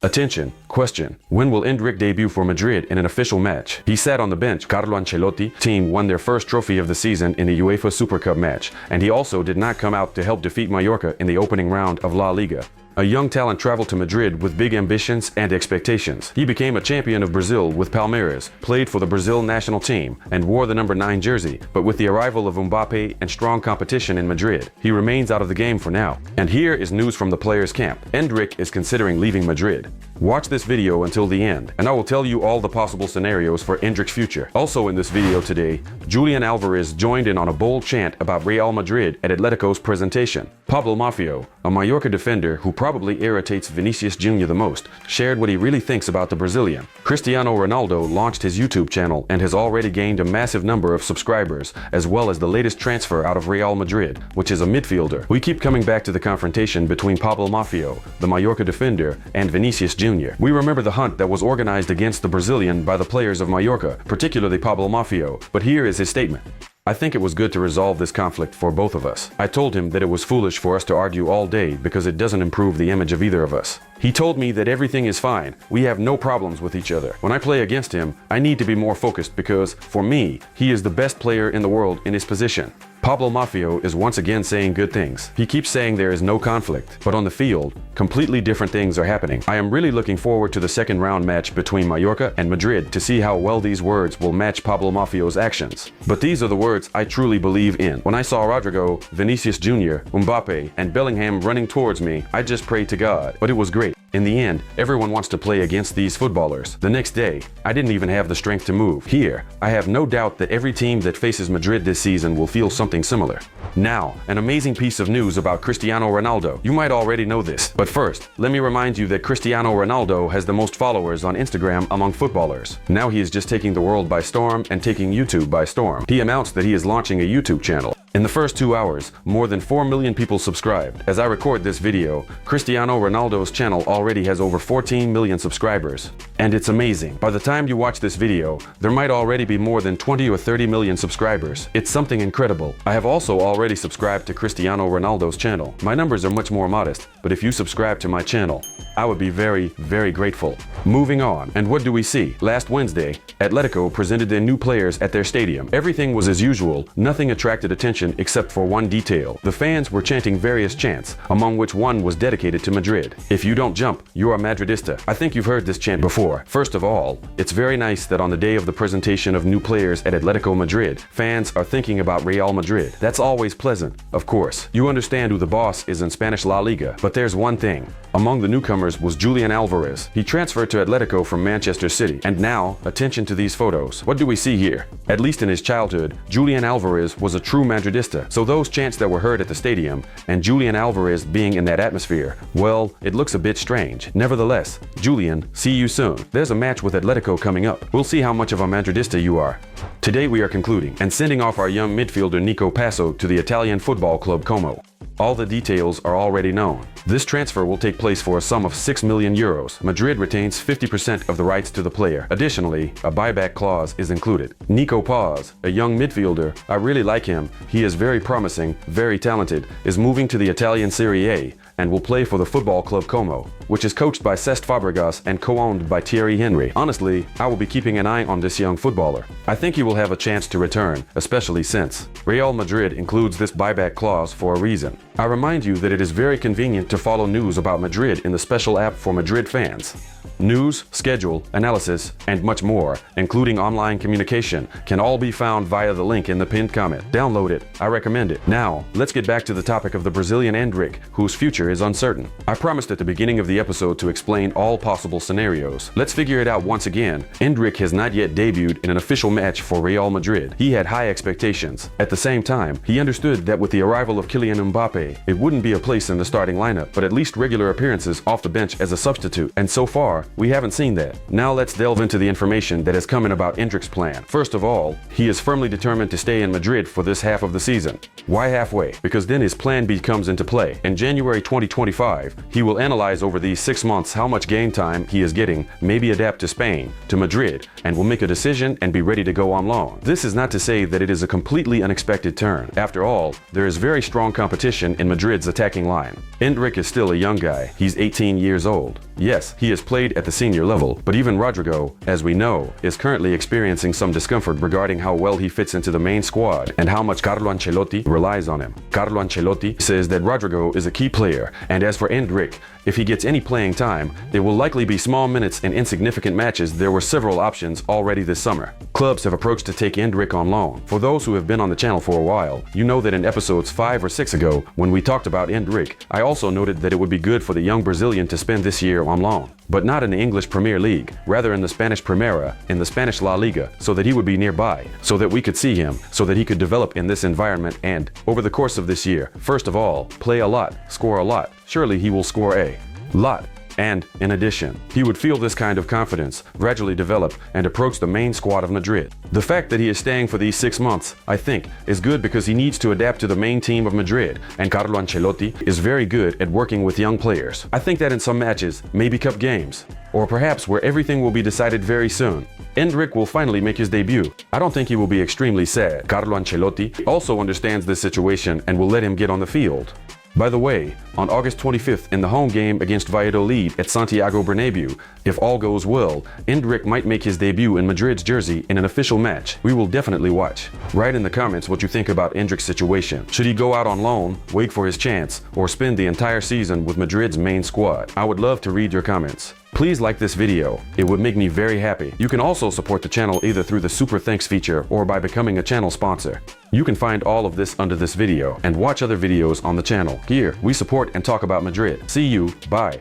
Attention, question. When will Endrick debut for Madrid in an official match? He sat on the bench. Carlo Ancelotti's team won their first trophy of the season in the UEFA Super Cup match, and he also did not come out to help defeat Mallorca in the opening round of La Liga. A young talent traveled to Madrid with big ambitions and expectations. He became a champion of Brazil with Palmeiras, played for the Brazil national team, and wore the number 9 jersey, but with the arrival of Mbappe and strong competition in Madrid, he remains out of the game for now. And here is news from the players' camp. Endrick is considering leaving Madrid. Watch this video until the end, and I will tell you all the possible scenarios for Endrick's future. Also in this video today, Julian Alvarez joined in on a bold chant about Real Madrid at Atletico's presentation. Pablo Maffeo, a Mallorca defender who probably irritates Vinicius Jr the most, shared what he really thinks about the Brazilian. Cristiano Ronaldo launched his YouTube channel and has already gained a massive number of subscribers, as well as the latest transfer out of Real Madrid, which is a midfielder. We keep coming back to the confrontation between Pablo Maffeo, the Mallorca defender, and Vinicius Jr. We remember the hunt that was organized against the Brazilian by the players of Mallorca, particularly Pablo Maffeo, but here is his statement. I think it was good to resolve this conflict for both of us. I told him that it was foolish for us to argue all day because it doesn't improve the image of either of us. He told me that everything is fine. We have no problems with each other. When I play against him, I need to be more focused because, for me, he is the best player in the world in his position. Pablo Maffeo is once again saying good things. He keeps saying there is no conflict, but on the field, completely different things are happening. I am really looking forward to the second round match between Mallorca and Madrid to see how well these words will match Pablo Maffeo's actions. But these are the words I truly believe in. When I saw Rodrigo, Vinicius Jr, Mbappe, and Bellingham running towards me, I just prayed to God. But it was great. In the end, everyone wants to play against these footballers. The next day, I didn't even have the strength to move. Here, I have no doubt that every team that faces Madrid this season will feel something similar. Now, an amazing piece of news about Cristiano Ronaldo. You might already know this, but first, let me remind you that Cristiano Ronaldo has the most followers on Instagram among footballers. Now he is just taking the world by storm and taking YouTube by storm. He announced that he is launching a YouTube channel. In the first 2 hours, more than 4 million people subscribed. As I record this video, Cristiano Ronaldo's channel already has over 14 million subscribers. And it's amazing. By the time you watch this video, there might already be more than 20 or 30 million subscribers. It's something incredible. I have also already subscribed to Cristiano Ronaldo's channel. My numbers are much more modest, but if you subscribe to my channel, I would be very, very grateful. Moving on, and what do we see? Last Wednesday, Atletico presented their new players at their stadium. Everything was as usual. Nothing attracted attention except for one detail. The fans were chanting various chants, among which one was dedicated to Madrid. If you don't jump, you are Madridista. I think you've heard this chant before. First of all, it's very nice that on the day of the presentation of new players at Atletico Madrid, fans are thinking about Real Madrid. That's always pleasant, of course. You understand who the boss is in Spanish La Liga, but there's one thing. Among the newcomers was Julian Alvarez. He transferred to Atletico from Manchester City. And now, attention to these photos. What do we see here? At least in his childhood, Julian Alvarez was a true Madridista. So those chants that were heard at the stadium, and Julian Alvarez being in that atmosphere, well, it looks a bit strange. Nevertheless, Julian, see you soon. There's a match with Atletico coming up. We'll see how much of a Madridista you are. Today we are concluding and sending off our young midfielder Nico Paz to the Italian football club Como. All the details are already known. This transfer will take place for a sum of 6 million euros. Madrid retains 50% of the rights to the player. Additionally, a buyback clause is included. Nico Paz, a young midfielder, I really like him. He is very promising, very talented, is moving to the Italian Serie A and will play for the football club Como, which is coached by Cesc Fabregas and co-owned by Thierry Henry. Honestly, I will be keeping an eye on this young footballer. I think he will have a chance to return, especially since Real Madrid includes this buyback clause for a reason. I remind you that it is very convenient to follow news about Madrid in the special app for Madrid fans. News, schedule, analysis, and much more, including online communication, can all be found via the link in the pinned comment. Download it. I recommend it. Now, let's get back to the topic of the Brazilian Endrick, whose future is uncertain. I promised at the beginning of the episode to explain all possible scenarios. Let's figure it out once again. Endrick has not yet debuted in an official match for Real Madrid. He had high expectations. At the same time, he understood that with the arrival of Kylian Mbappe, it wouldn't be a place in the starting lineup, but at least regular appearances off the bench as a substitute. And so far, we haven't seen that. Now let's delve into the information that has come in about Endrick's plan. First of all, he is firmly determined to stay in Madrid for this half of the season. Why halfway? Because then his plan B comes into play. In January 2025, he will analyze over these 6 months how much game time he is getting, maybe adapt to Spain, to Madrid, and will make a decision and be ready to go on loan. This is not to say that it is a completely unexpected turn. After all, there is very strong competition in Madrid's attacking line. Endrick is still a young guy. He's 18 years old. Yes, he has played at the senior level, but even Rodrigo, as we know, is currently experiencing some discomfort regarding how well he fits into the main squad and how much Carlo Ancelotti relies on him. Carlo Ancelotti says that Rodrigo is a key player, and as for Endrick, if he gets any playing time, there will likely be small minutes in insignificant matches. There were several options already this summer. Clubs have approached to take Endrick on loan. For those who have been on the channel for a while, you know that in episodes 5 or 6 ago, when we talked about Endrick, I also noted that it would be good for the young Brazilian to spend this year on loan, but not in the English Premier League, rather in the Spanish Primera, in the Spanish La Liga, so that he would be nearby, so that we could see him, so that he could develop in this environment and, over the course of this year, first of all, play a lot, score a lot. Surely he will score a lot. And, in addition, he would feel this kind of confidence, gradually develop, and approach the main squad of Madrid. The fact that he is staying for these 6 months, I think, is good because he needs to adapt to the main team of Madrid, and Carlo Ancelotti is very good at working with young players. I think that in some matches, maybe cup games, or perhaps where everything will be decided very soon, Endrick will finally make his debut. I don't think he will be extremely sad. Carlo Ancelotti also understands this situation and will let him get on the field. By the way, on August 25th in the home game against Valladolid at Santiago Bernabeu, if all goes well, Endrick might make his debut in Madrid's jersey in an official match. We will definitely watch. Write in the comments what you think about Endrick's situation. Should he go out on loan, wait for his chance, or spend the entire season with Madrid's main squad? I would love to read your comments. Please like this video, it would make me very happy. You can also support the channel either through the Super Thanks feature or by becoming a channel sponsor. You can find all of this under this video and watch other videos on the channel. Here, we support and talk about Madrid. See you, bye.